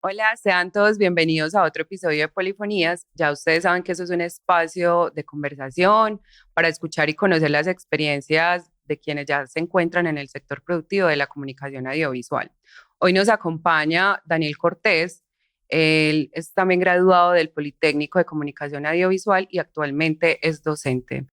Hola, sean todos bienvenidos a otro episodio de Polifonías. Ya ustedes saben que eso es un espacio de conversación para escuchar y conocer las experiencias de quienes ya se encuentran en el sector productivo de la comunicación audiovisual. Hoy nos acompaña Daniel Cortés. Él es también graduado del Politécnico de Comunicación Audiovisual y actualmente es docente.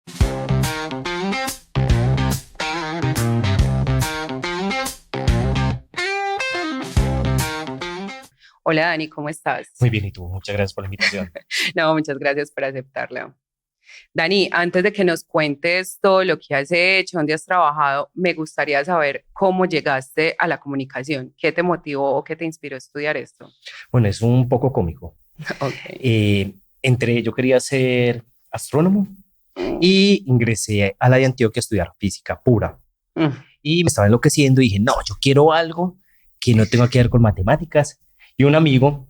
Hola Dani, ¿cómo estás? Muy bien, ¿y tú? Muchas gracias por la invitación. No, muchas gracias por aceptarla. Dani, antes de que nos cuentes todo lo que has hecho, dónde has trabajado, me gustaría saber cómo llegaste a la comunicación, qué te motivó o qué te inspiró a estudiar esto. Bueno, es un poco cómico. Ok. Yo quería ser astrónomo y ingresé a la de Antioquia a estudiar física pura. Mm. Y me estaba enloqueciendo y dije, no, yo quiero algo que no tenga que ver con matemáticas. Y un amigo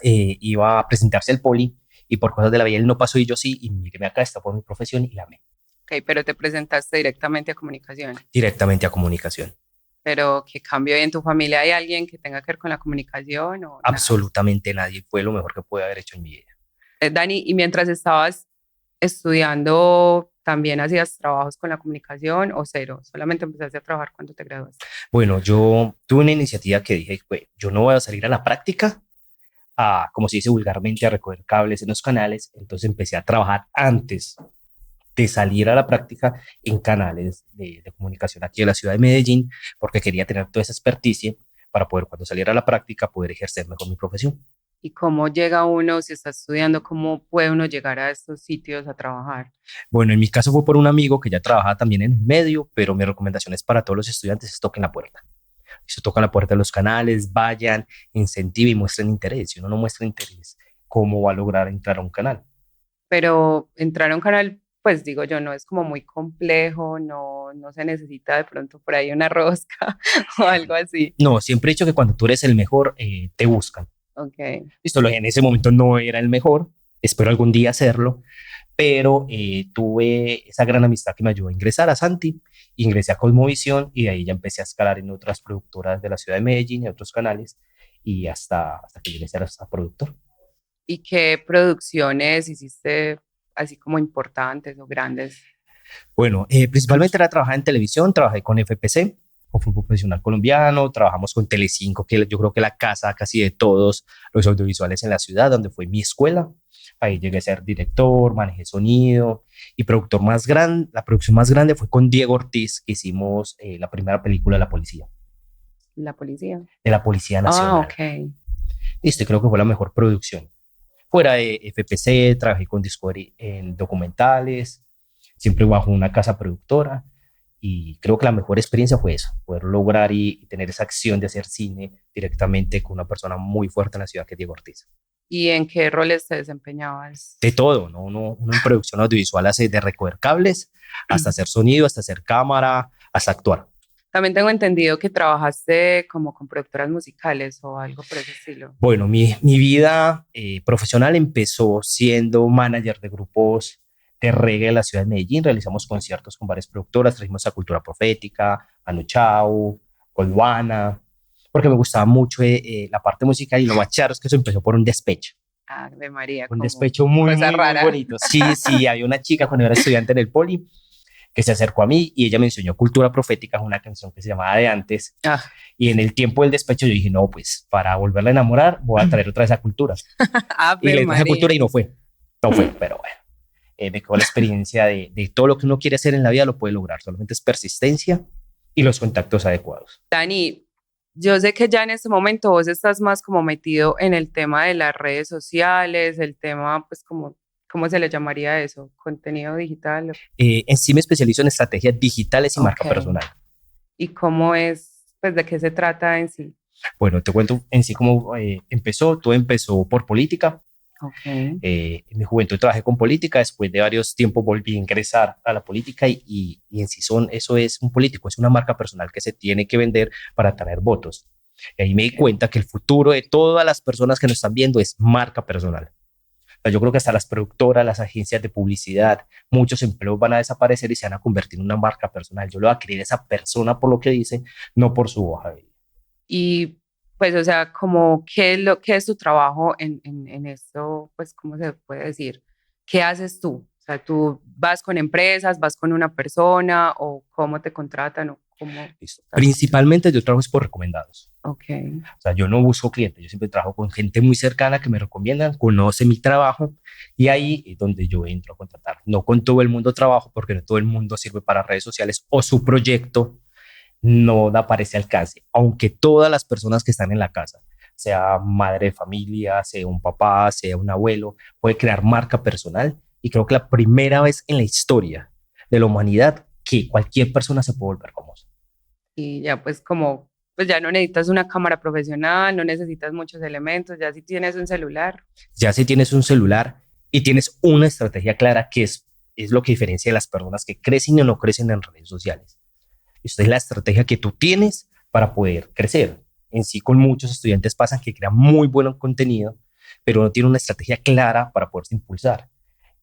iba a presentarse al poli y por cosas de la vida él no pasó y yo sí. Y míreme acá, está por mi profesión y la amé Ok, pero te presentaste directamente a comunicación. directamente a comunicación. Pero ¿qué cambio hay en tu familia? ¿Hay alguien que tenga que ver con la comunicación o nada? Absolutamente nadie, fue lo mejor que pude haber hecho en mi vida. Dani, y mientras estabas estudiando, ¿también hacías trabajos con la comunicación o cero? ¿Solamente empezaste a trabajar cuando te graduaste? Bueno, yo tuve una iniciativa que dije, "Güey, yo no voy a salir a la práctica como se dice vulgarmente, a recoger cables en los canales. Entonces empecé a trabajar antes de salir a la práctica en canales de comunicación aquí de la ciudad de Medellín, porque quería tener toda esa experticia para poder cuando saliera a la práctica poder ejercer mejor mi profesión. ¿Y cómo llega uno, si está estudiando, cómo puede uno llegar a estos sitios a trabajar? Bueno, en mi caso fue por un amigo que ya trabajaba también en el medio, pero mi recomendación es para todos los estudiantes es toquen la puerta. Si tocan la puerta de los canales, vayan, incentiven y muestren interés. Si uno no muestra interés, ¿cómo va a lograr entrar a un canal? Pero entrar a un canal, pues digo yo, no es como muy complejo, no se necesita de pronto por ahí una rosca o algo así. No, siempre he dicho que cuando tú eres el mejor, te buscan. Ok. Listo, en ese momento no era el mejor, espero algún día hacerlo, pero tuve esa gran amistad que me ayudó a ingresar a Santi, ingresé a Cosmovisión y de ahí ya empecé a escalar en otras productoras de la ciudad de Medellín y otros canales y hasta que llegué a ser hasta productor. ¿Y qué producciones hiciste así como importantes o grandes? Bueno, principalmente era trabajar en televisión, trabajé con FPC, con Fútbol Profesional Colombiano, trabajamos con Telecinco, que yo creo que la casa casi de todos los audiovisuales en la ciudad, donde fue mi escuela. Ahí llegué a ser director, manejé sonido y productor más grande. La producción más grande fue con Diego Ortiz, que hicimos la primera película La policía. de la Policía Ah, Nacional. ok. Listo, creo que fue la mejor producción. Fuera de FPC, trabajé con Discovery en documentales, siempre bajo una casa productora. Y creo que la mejor experiencia fue eso, poder lograr y tener esa acción de hacer cine directamente con una persona muy fuerte en la ciudad que es Diego Ortiz. ¿Y en qué roles te desempeñabas? De todo, ¿no? Uno en producción audiovisual hace de recoger cables hasta hacer sonido, hasta hacer cámara, hasta actuar. También tengo entendido que trabajaste como con productoras musicales o algo por ese estilo. Bueno, mi vida profesional empezó siendo manager de grupos de reggae de la ciudad de Medellín. Realizamos conciertos con varias productoras, trajimos a Cultura Profética, Manu Chao, Colvana, porque me gustaba mucho la parte musical y lo más charro es que eso empezó por un despecho. Ah, de María, Un como despecho muy, cosa muy, muy rara. bonito. Sí, sí, había una chica cuando era estudiante en el poli que se acercó a mí y ella me enseñó Cultura Profética, una canción que se llamaba De Antes. Ah, Y en el tiempo del despecho yo dije, no, pues para volverla a enamorar voy a traer otra vez esa cultura. Y Ave le traje cultura María. y no fue, pero bueno, me quedó la experiencia de todo lo que uno quiere hacer en la vida lo puede lograr, solamente es persistencia y los contactos adecuados. Dani, yo sé que ya en este momento vos estás más como metido en el tema de las redes sociales, el tema, pues como, ¿cómo se le llamaría eso? Contenido digital. En sí me especializo en estrategias digitales y Ok. marca personal. ¿Y cómo es, pues de qué se trata en sí? Bueno, te cuento en sí cómo empezó. Todo empezó por política. Ok. En mi juventud trabajé con política, después de varios tiempos volví a ingresar a la política y en sí eso es un político, es una marca personal que se tiene que vender para atraer votos. Y ahí me di Ok. cuenta que el futuro de todas las personas que nos están viendo es marca personal. O sea, yo creo que hasta las productoras, las agencias de publicidad, muchos empleos van a desaparecer y se van a convertir en una marca personal. Yo le voy a creer a esa persona por lo que dice, no por su hoja de vida. Y Pues, o sea, como, ¿qué es tu trabajo en esto? Pues, ¿cómo se puede decir? ¿Qué haces tú? O sea, ¿tú vas con empresas, vas con una persona o cómo te contratan o cómo? Listo. Principalmente yo trabajo es por recomendados. Ok. O sea, yo no busco clientes, yo siempre trabajo con gente muy cercana que me recomiendan, conoce mi trabajo y ahí es donde yo entro a contratar. No con todo el mundo trabajo porque no todo el mundo sirve para redes sociales o su proyecto no da para ese alcance, aunque todas las personas que están en la casa, sea madre de familia, sea un papá, sea un abuelo, puede crear marca personal y creo que la primera vez en la historia de la humanidad que cualquier persona se puede volver famosa. Y ya pues como, pues ya no necesitas una cámara profesional, no necesitas muchos elementos, ya si tienes un celular. Ya si tienes un celular y tienes una estrategia clara que es lo que diferencia a las personas que crecen o no crecen en redes sociales. Esta es la estrategia que tú tienes para poder crecer. En sí, con muchos estudiantes pasan que crean muy buen contenido, pero no tienen una estrategia clara para poderse impulsar.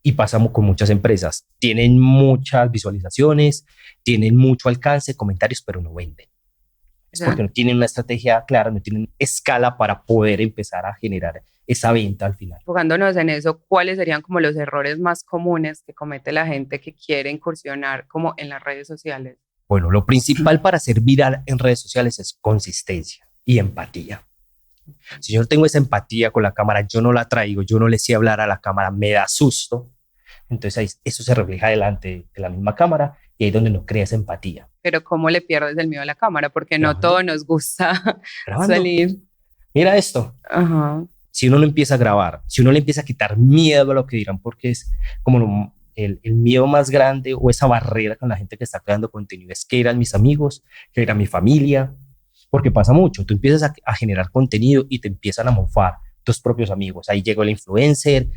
Y pasamos con muchas empresas. Tienen muchas visualizaciones, tienen mucho alcance, comentarios, pero no venden. Es porque no tienen una estrategia clara, no tienen escala para poder empezar a generar esa venta al final. Enfocándonos en eso, ¿cuáles serían como los errores más comunes que comete la gente que quiere incursionar como en las redes sociales? Bueno, lo principal para ser viral en redes sociales es consistencia y empatía. Si yo no tengo esa empatía con la cámara, yo no la traigo, yo no le sé hablar a la cámara, me da susto. Entonces ahí, eso se refleja delante de la misma cámara y ahí es donde no creas empatía. Pero ¿cómo le pierdes el miedo a la cámara? Porque no Grabando. todo nos gusta Grabando. salir. Mira esto. Ajá. Si uno no empieza a grabar, si uno le empieza a quitar miedo a lo que dirán, porque es como el miedo más grande o esa barrera con la gente que está creando contenido, es que eran mis amigos, que era mi familia, porque pasa mucho, tú empiezas a generar contenido y te empiezan a mofar tus propios amigos, ahí llegó el influencer,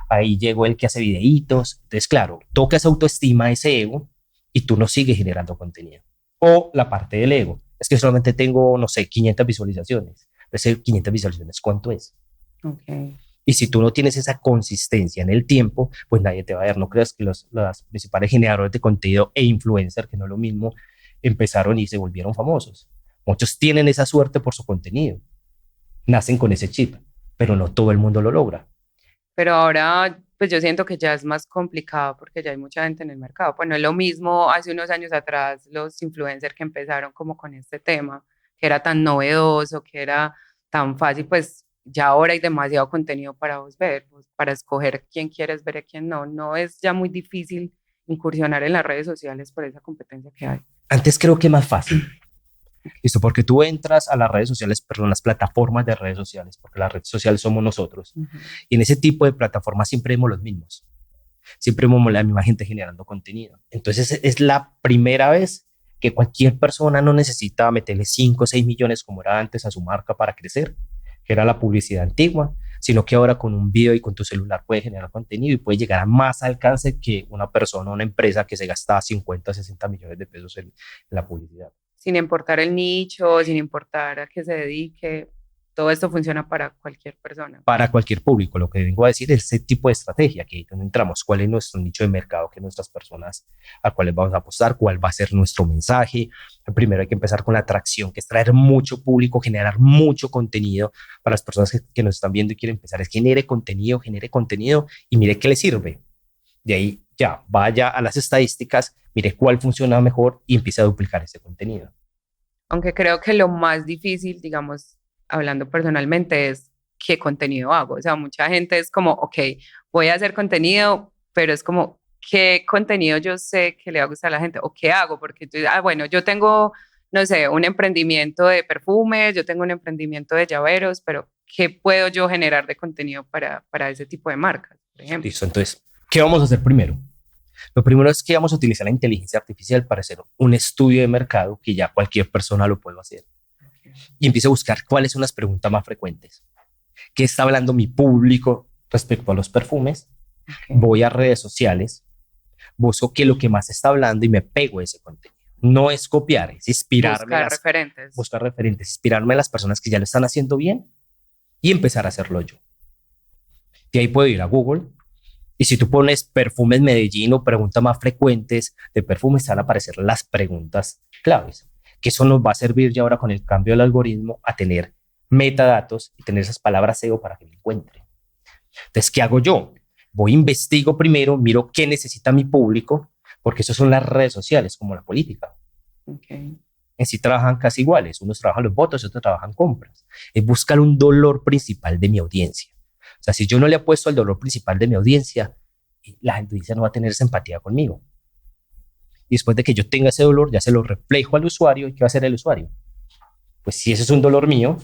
ahí llegó el que hace videitos, entonces claro, toca esa autoestima, ese ego, y tú no sigues generando contenido. O la parte del ego, es que solamente tengo, no sé, 500 visualizaciones, ese 500 visualizaciones, ¿cuánto es? Okay. Y si tú no tienes esa consistencia en el tiempo, pues nadie te va a ver. No creas que los principales generadores de contenido e influencers, que no es lo mismo, empezaron y se volvieron famosos. Muchos tienen esa suerte por su contenido. Nacen con ese chip, pero no todo el mundo lo logra. Pero ahora, pues yo siento que ya es más complicado porque ya hay mucha gente en el mercado. Pues no es lo mismo hace unos años atrás los influencers que empezaron como con este tema, que era tan novedoso, que era tan fácil, pues ya ahora hay demasiado contenido para vos ver, pues, para escoger quién quieres ver y quién no. No es ya muy difícil incursionar en las redes sociales por esa competencia que hay. Antes creo que más fácil. Listo, porque tú entras a las redes sociales, perdón, las plataformas de redes sociales, porque las redes sociales somos nosotros. Y en ese tipo de plataformas siempre vemos los mismos. Siempre vemos la misma gente generando contenido. Entonces es la primera vez que cualquier persona no necesita meterle 5 o 6 millones como era antes a su marca para crecer, que era la publicidad antigua, sino que ahora con un video y con tu celular puedes generar contenido y puedes llegar a más alcance que una persona o una empresa que se gasta 50, 60 millones de pesos en la publicidad. Sin importar el nicho, sin importar a qué se dedique, todo esto funciona para cualquier persona. Para cualquier público, lo que vengo a decir es ese tipo de estrategia, que ahí donde entramos, cuál es nuestro nicho de mercado, que nuestras personas a cuáles vamos a apostar, cuál va a ser nuestro mensaje. Primero hay que empezar con la atracción, que es traer mucho público, generar mucho contenido para las personas que nos están viendo y quieren empezar, es genere contenido y mire qué le sirve. De ahí ya vaya a las estadísticas, mire cuál funciona mejor y empiece a duplicar ese contenido. Aunque creo que lo más difícil, digamos, hablando personalmente, es qué contenido hago. O sea, mucha gente es como, ok, voy a hacer contenido, pero es como, ¿qué contenido yo sé que le va a gustar a la gente? ¿O qué hago? Porque, bueno, yo tengo, no sé, un emprendimiento de perfumes, yo tengo un emprendimiento de llaveros, pero ¿qué puedo yo generar de contenido para ese tipo de marcas, por ejemplo? Listo, entonces, ¿qué vamos a hacer primero? Lo primero es que vamos a utilizar la inteligencia artificial para hacer un estudio de mercado que ya cualquier persona lo puede hacer. Okay. Y empiece a buscar cuáles son las preguntas más frecuentes. ¿Qué está hablando mi público respecto a los perfumes? Okay. Voy a redes sociales, busco qué es lo que más está hablando y me pego a ese contenido. No es copiar, es inspirarme. Buscar referentes, inspirarme a las personas que ya lo están haciendo bien y empezar a hacerlo yo. De ahí puedo ir a Google. Y si tú pones perfumes Medellín o preguntas más frecuentes de perfumes, te van a aparecer las preguntas claves, que eso nos va a servir ya ahora con el cambio del algoritmo a tener metadatos y tener esas palabras SEO para que me encuentren. Entonces, ¿qué hago yo? Voy, investigo primero, miro qué necesita mi público, porque eso son las redes sociales, como la política. Okay. En sí trabajan casi iguales. Unos trabajan los votos, otros trabajan compras. Es buscar un dolor principal de mi audiencia. O sea, si yo no le apuesto al dolor principal de mi audiencia, la audiencia no va a tener esa empatía conmigo. Y después de que yo tenga ese dolor, ya se lo reflejo al usuario. ¿Y qué va a hacer el usuario? Pues si ese es un dolor mío,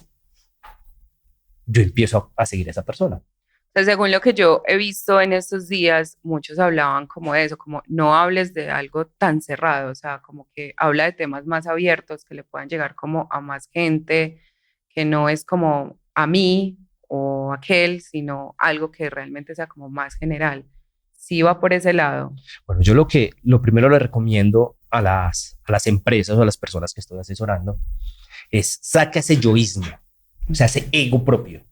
yo empiezo a seguir a esa persona. Entonces, según lo que yo he visto en estos días, muchos hablaban como de eso, como no hables de algo tan cerrado, o sea, como que habla de temas más abiertos que le puedan llegar como a más gente, que no es como a mí o aquel, sino algo que realmente sea como más general. Sí va por ese lado. Bueno, yo lo primero le recomiendo a las empresas o a las personas que estoy asesorando es saca ese yoísmo, o sea, ese ego propio,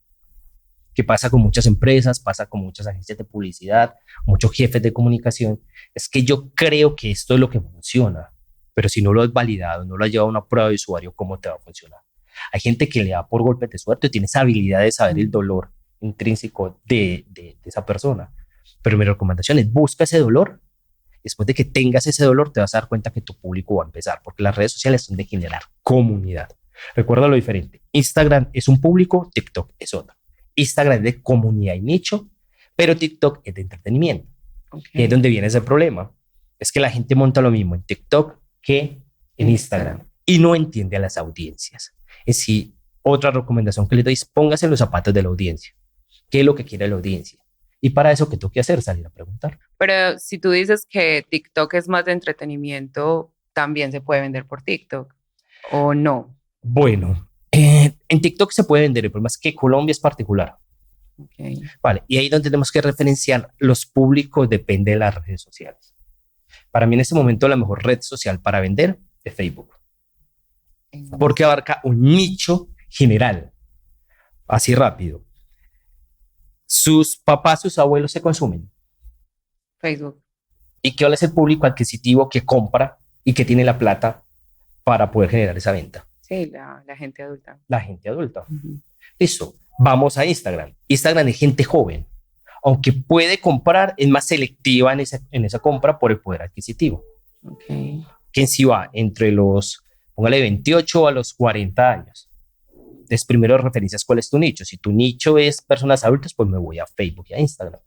que pasa con muchas empresas, pasa con muchas agencias de publicidad, muchos jefes de comunicación. Es que yo creo que esto es lo que funciona, pero si no lo has validado, no lo has llevado a una prueba de usuario, ¿cómo te va a funcionar? Hay gente que le da por golpe de suerte, tiene esa habilidad de saber el dolor intrínseco de esa persona. Pero mi recomendación es busca ese dolor. Después de que tengas ese dolor, te vas a dar cuenta que tu público va a empezar, porque las redes sociales son de generar comunidad. Recuerda lo diferente. Instagram es un público, TikTok es otro. Instagram es de comunidad y nicho, pero TikTok es de entretenimiento. Okay. Y es donde viene ese problema. Es que la gente monta lo mismo en TikTok que en Instagram y no entiende a las audiencias. Es si otra recomendación que le doy es póngase en los zapatos de la audiencia. ¿Qué es lo que quiere la audiencia? Y para eso, ¿qué tengo que hacer? Salir a preguntar. Pero si tú dices que TikTok es más de entretenimiento, ¿también se puede vender por TikTok o no? Bueno, en TikTok se puede vender, el problema es que Colombia es particular. Okay. Vale, y ahí donde tenemos que referenciar los públicos depende de las redes sociales. Para mí en este momento la mejor red social para vender es Facebook, porque abarca un nicho general, así rápido. Sus papás, sus abuelos se consumen. Facebook. ¿Y qué es el público adquisitivo que compra y que tiene la plata para poder generar esa venta? Sí, la gente adulta. La gente adulta. Listo. Vamos a Instagram. Instagram es gente joven. Aunque puede comprar, es más selectiva en esa compra por el poder adquisitivo. Okay. Que en sí va entre los, póngale 28 a los 40 años. Entonces, primero referencias cuál es tu nicho. Si tu nicho es personas adultas, pues me voy a Facebook y a Instagram.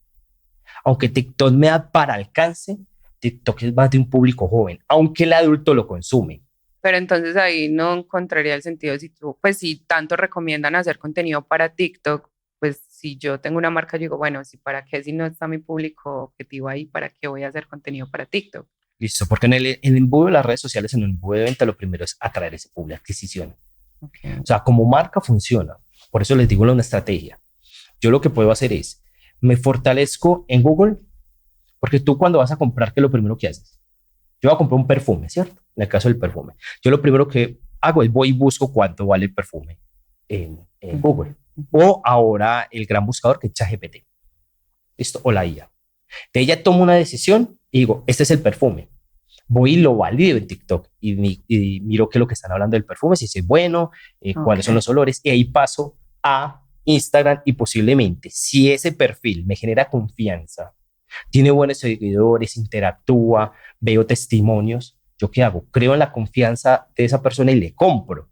Aunque TikTok me da para alcance, TikTok es más de un público joven, aunque el adulto lo consume. Pero entonces ahí no encontraría el sentido si tú, pues si tanto recomiendan hacer contenido para TikTok, pues si yo tengo una marca, yo digo, bueno, si para qué si no está mi público objetivo ahí, ¿para qué voy a hacer contenido para TikTok? Listo, porque en el embudo de las redes sociales, en el embudo de venta, lo primero es atraer ese público, adquisición. Okay. O sea, como marca funciona. Por eso les digo una estrategia. Yo lo que puedo hacer es, me fortalezco en Google, porque tú cuando vas a comprar, ¿qué es lo primero que haces? Yo voy a comprar un perfume, ¿cierto? En el caso del perfume. Yo lo primero que hago es voy y busco cuánto vale el perfume en Google. O ahora el gran buscador que es ChatGPT. ¿Listo? O la IA. De ella tomo una decisión y digo, este es el perfume. Voy y lo valido en TikTok y miro qué es lo que están hablando del perfume, si es bueno, cuáles son los olores. Y ahí paso a Instagram y posiblemente, si ese perfil me genera confianza, tiene buenos seguidores, interactúa, veo testimonios, ¿yo qué hago? Creo en la confianza de esa persona y le compro.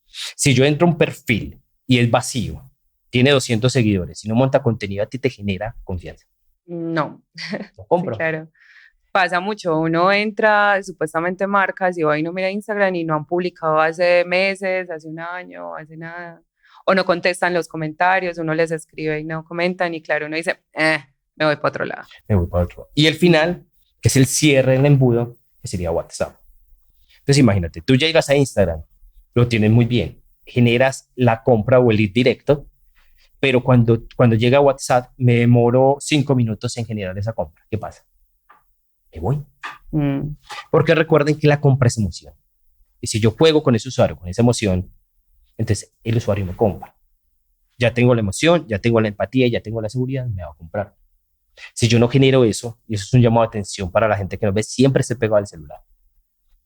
Si yo entro a un perfil y es vacío, tiene 200 seguidores y no monta contenido, a ti te genera confianza. No. Lo compro. Sí, claro. Pasa mucho, uno entra supuestamente marcas y va y no mira Instagram y no han publicado hace meses, hace un año, hace nada. O no contestan los comentarios, uno les escribe y no comentan y claro, uno dice, me voy para otro lado. Me voy para otro. Y el final, que es el cierre del embudo, que sería WhatsApp. Entonces imagínate, tú llegas a Instagram, lo tienes muy bien, generas la compra o el lead directo, pero cuando llega a WhatsApp me demoro 5 minutos en generar esa compra. ¿Qué pasa? Me voy. Porque recuerden que la compra es emoción. Y si yo juego con ese usuario, con esa emoción, entonces el usuario me compra. Ya tengo la emoción, ya tengo la empatía, ya tengo la seguridad, me va a comprar. Si yo no genero eso, y eso es un llamado de atención para la gente que nos ve, siempre esté pegado al celular.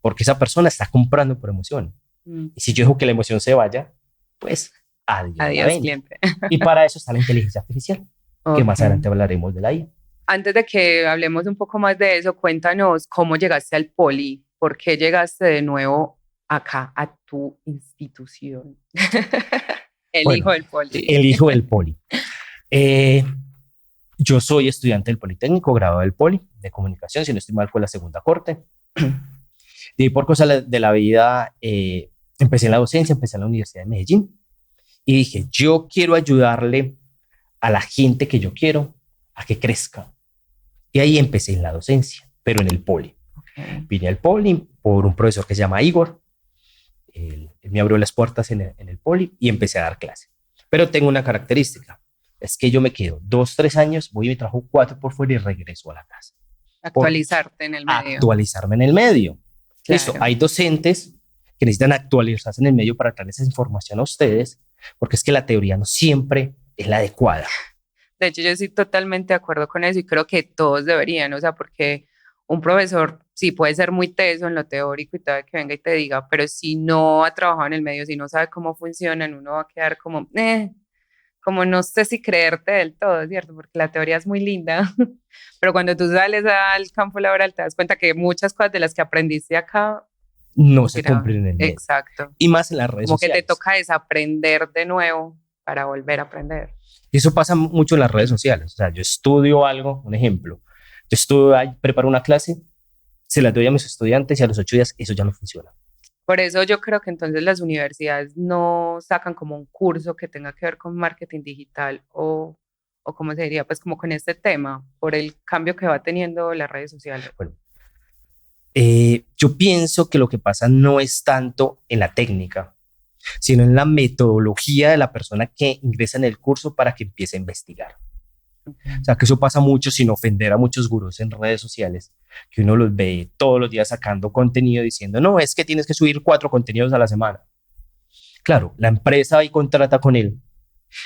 Porque esa persona está comprando por emoción. Y si yo dejo que la emoción se vaya, pues adiós la Adiós, venta. cliente. Y para eso está la inteligencia artificial, que más Ok. adelante hablaremos de la IA. Antes de que hablemos un poco más de eso, cuéntanos cómo llegaste al Poli, por qué llegaste de nuevo acá a tu institución. El hijo Bueno, del Poli. el hijo del Poli. Yo soy estudiante del Politécnico, graduado del Poli, de comunicación, si no estoy mal fue la segunda corte. Y por cosas de la vida, empecé en la docencia, empecé en la Universidad de Medellín y dije, yo quiero ayudarle a la gente que yo quiero a que crezca. Y ahí empecé en la docencia, pero en el Poli. Okay. Vine al Poli por un profesor que se llama Igor. Él me abrió las puertas en el Poli y empecé a dar clase. Pero tengo una característica, es que yo me quedo 2, 3 años, voy y me trabajo 4 por fuera y regreso a la casa. Actualizarte en el medio. Actualizarme en el medio. Claro. Listo, hay docentes que necesitan actualizarse en el medio para traer esa información a ustedes, porque es que la teoría no siempre es la adecuada. De hecho, yo estoy totalmente de acuerdo con eso y creo que todos deberían, o sea, porque un profesor sí puede ser muy teso en lo teórico y tal, que venga y te diga, pero si no ha trabajado en el medio, si no sabe cómo funcionan, uno va a quedar como no sé si creerte del todo, ¿cierto? Porque la teoría es muy linda, pero cuando tú sales al campo laboral te das cuenta que muchas cosas de las que aprendiste acá no se cumplen en el medio. Exacto. Y más en las redes como sociales. Que te toca desaprender de nuevo para volver a aprender. Y eso pasa mucho en las redes sociales. O sea, yo estudio algo, un ejemplo. Yo preparo una clase, se la doy a mis estudiantes y a los 8 días eso ya no funciona. Por eso yo creo que entonces las universidades no sacan como un curso que tenga que ver con marketing digital o cómo se diría, pues como con este tema, por el cambio que va teniendo las redes sociales. Bueno, yo pienso que lo que pasa no es tanto en la técnica, sino en la metodología de la persona que ingresa en el curso para que empiece a investigar. Okay. O sea, que eso pasa mucho sin ofender a muchos gurús en redes sociales, que uno los ve todos los días sacando contenido diciendo, no, es que tienes que subir 4 contenidos a la semana. Claro, la empresa ahí contrata con él,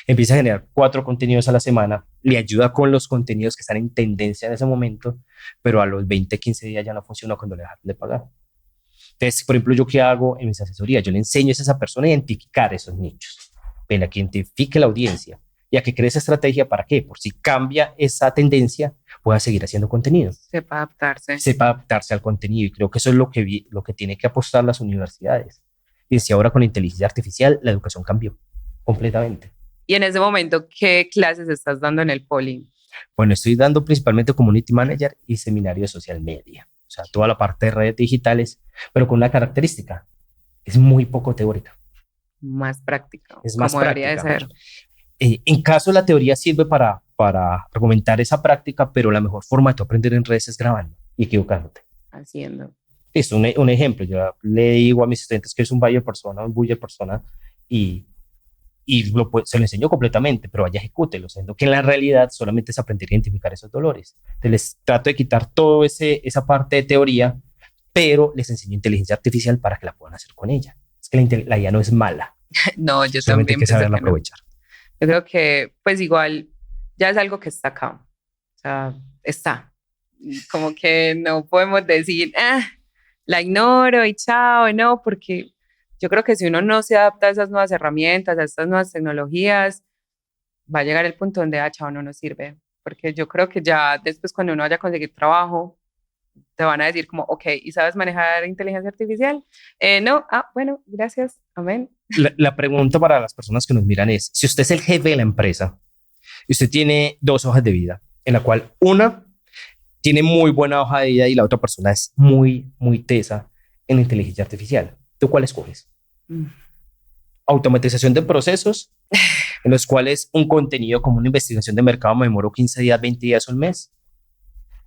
empieza a generar 4 contenidos a la semana, le ayuda con los contenidos que están en tendencia en ese momento, pero a los 20, 15 días ya no funciona cuando le dejan de pagar. Entonces, por ejemplo, ¿yo qué hago en mis asesorías? Yo le enseño a esa persona a identificar esos nichos, a que identifique la audiencia y a que cree esa estrategia. ¿Para qué? Por si cambia esa tendencia, pueda seguir haciendo contenido. Sepa adaptarse. Sepa adaptarse al contenido, y creo que eso es lo que tiene que apostar las universidades. Y si ahora con la inteligencia artificial la educación cambió completamente. Y en ese momento, ¿qué clases estás dando en el Poli? Bueno, estoy dando principalmente Community Manager y seminario de social media. O sea, toda la parte de redes digitales, pero con una característica, es muy poco teórica. Más práctica. Es más como práctica. Debería de ser. En caso, la teoría sirve para argumentar esa práctica, pero la mejor forma de tú aprender en redes es grabando y equivocándote. Haciendo. Listo, un ejemplo. Yo le digo a mis estudiantes que es un buyer persona, un buyer persona, y se lo enseño completamente, pero vaya, ejecútelo, siendo que en la realidad solamente es aprender a identificar esos dolores. Entonces les trato de quitar toda esa parte de teoría, pero les enseño inteligencia artificial para que la puedan hacer con ella. Es que la IA no es mala. No, yo solamente también hay que saberla aprovechar. Yo creo que, pues igual, ya es algo que está acá. O sea, está. Como que no podemos decir, la ignoro y chao, no, porque yo creo que si uno no se adapta a esas nuevas herramientas, a estas nuevas tecnologías, va a llegar el punto donde, chao, no nos sirve. Porque yo creo que ya después cuando uno vaya a conseguir trabajo, te van a decir como, ok, ¿y sabes manejar inteligencia artificial? No, bueno, gracias, amén. La pregunta para las personas que nos miran es, si usted es el jefe de la empresa y usted tiene 2 hojas de vida, en la cual una tiene muy buena hoja de vida y la otra persona es muy, muy tesa en inteligencia artificial, ¿tú cuál escoges? Automatización de procesos en los cuales un contenido como una investigación de mercado me demoró 15 días, 20 días, un mes.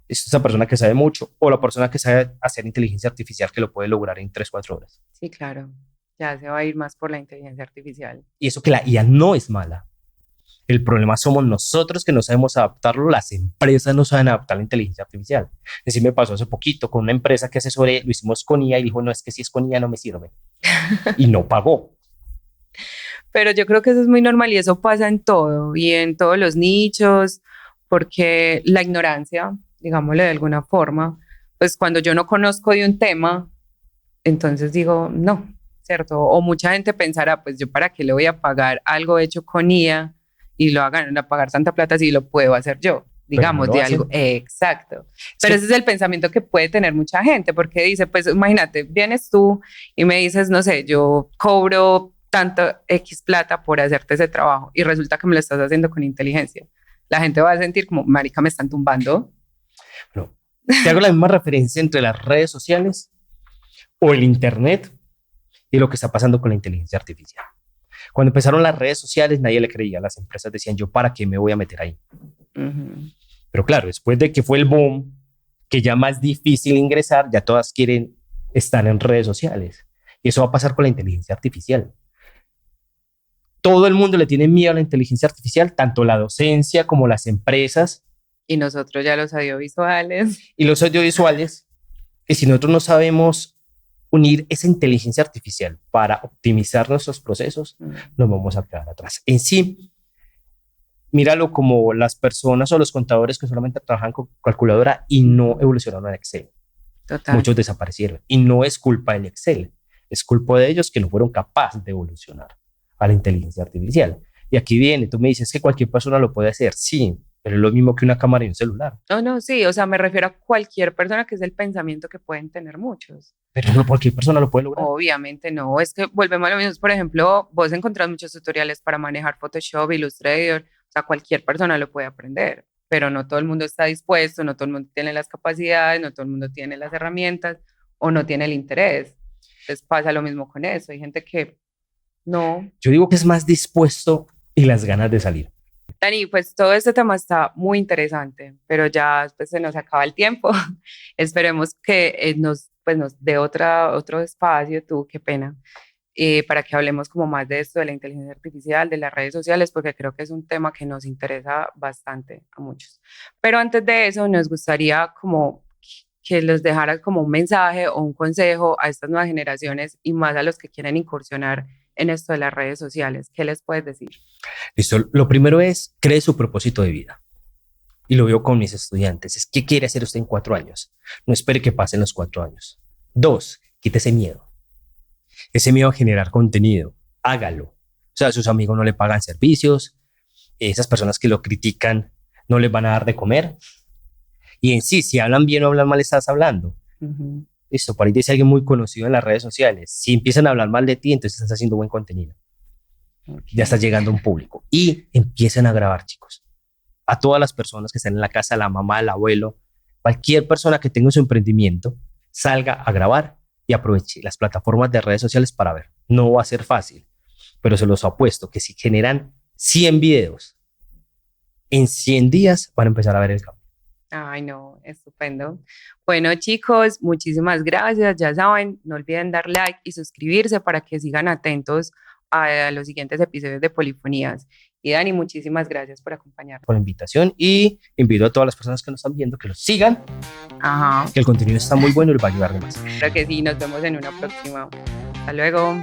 Es esa persona que sabe mucho, o la persona que sabe hacer inteligencia artificial que lo puede lograr en 3, 4 horas. Sí, claro. Ya se va a ir más por la inteligencia artificial. Y eso que la IA no es mala. El problema somos nosotros que no sabemos adaptarlo, las empresas no saben adaptar la inteligencia artificial. Es decir, me pasó hace poquito con una empresa que asesoré, lo hicimos con IA y dijo, no, es que si es con IA no me sirve. Y no pagó. Pero yo creo que eso es muy normal y eso pasa en todo y en todos los nichos, porque la ignorancia, digámosle de alguna forma, pues cuando yo no conozco de un tema, entonces digo, no, ¿cierto? O mucha gente pensará, pues yo para qué le voy a pagar algo hecho con IA y lo hagan a pagar tanta plata si lo puedo hacer yo, digamos, no de hacen. algo. Exacto. Pero ese es el pensamiento que puede tener mucha gente, porque dice, pues imagínate, vienes tú y me dices, no sé, yo cobro tanto X plata por hacerte ese trabajo y resulta que me lo estás haciendo con inteligencia. La gente va a sentir como, marica, me están tumbando. No. Te hago la misma referencia entre las redes sociales o el Internet y lo que está pasando con la inteligencia artificial. Cuando empezaron las redes sociales, nadie le creía. Las empresas decían, ¿yo para qué me voy a meter ahí? Pero claro, después de que fue el boom, que ya más difícil ingresar, ya todas quieren estar en redes sociales. Y eso va a pasar con la inteligencia artificial. Todo el mundo le tiene miedo a la inteligencia artificial, tanto la docencia como las empresas. Y nosotros ya los audiovisuales. Y los audiovisuales. Y si nosotros no sabemos unir esa inteligencia artificial para optimizar nuestros procesos, nos vamos a quedar atrás. En sí, míralo como las personas o los contadores que solamente trabajan con calculadora y no evolucionaron en Excel. Total. Muchos desaparecieron. Y no es culpa del Excel, es culpa de ellos que no fueron capaces de evolucionar a la inteligencia artificial. Y aquí viene, tú me dices que cualquier persona lo puede hacer. Sí, pero es lo mismo que una cámara y un celular. No, sí, o sea, me refiero a cualquier persona, que es el pensamiento que pueden tener muchos. Pero no cualquier persona lo puede lograr. Obviamente no, es que volvemos a lo mismo. Por ejemplo, vos encontrás muchos tutoriales para manejar Photoshop, Illustrator, o sea, cualquier persona lo puede aprender, pero no todo el mundo está dispuesto, no todo el mundo tiene las capacidades, no todo el mundo tiene las herramientas o no tiene el interés. Entonces pasa lo mismo con eso, hay gente que no. Yo digo que es más dispuesto y las ganas de salir. Dani, pues todo este tema está muy interesante, pero ya pues, se nos acaba el tiempo. Esperemos que nos dé otro espacio, tú, qué pena, para que hablemos como más de esto, de la inteligencia artificial, de las redes sociales, porque creo que es un tema que nos interesa bastante a muchos. Pero antes de eso, nos gustaría como que les dejaras como un mensaje o un consejo a estas nuevas generaciones y más a los que quieren incursionar en esto de las redes sociales. ¿Qué les puedes decir? Listo. Lo primero es, cree su propósito de vida. Y lo veo con mis estudiantes. Es, ¿qué quiere hacer usted en 4 años? No espere que pasen los 4 años. 2, quite ese miedo. Ese miedo a generar contenido. Hágalo. O sea, sus amigos no le pagan servicios. Esas personas que lo critican no les van a dar de comer. Y en sí, si hablan bien o hablan mal, estás hablando. Listo, por ahí dice alguien muy conocido en las redes sociales. Si empiezan a hablar mal de ti, entonces estás haciendo buen contenido. Ya estás llegando a un público. Y empiecen a grabar, chicos. A todas las personas que están en la casa, la mamá, el abuelo, cualquier persona que tenga su emprendimiento, salga a grabar y aproveche las plataformas de redes sociales para ver. No va a ser fácil, pero se los apuesto que si generan 100 videos, en 100 días van a empezar a ver el cambio. Ay, no, estupendo. Bueno, chicos, muchísimas gracias. Ya saben, no olviden dar like y suscribirse para que sigan atentos a los siguientes episodios de Polifonías. Y Dani, muchísimas gracias por acompañarnos. Por la invitación y invito a todas las personas que nos están viendo que los sigan. Ajá. Que el contenido está muy bueno y les va a ayudar de más. Creo que sí, nos vemos en una próxima. Hasta luego.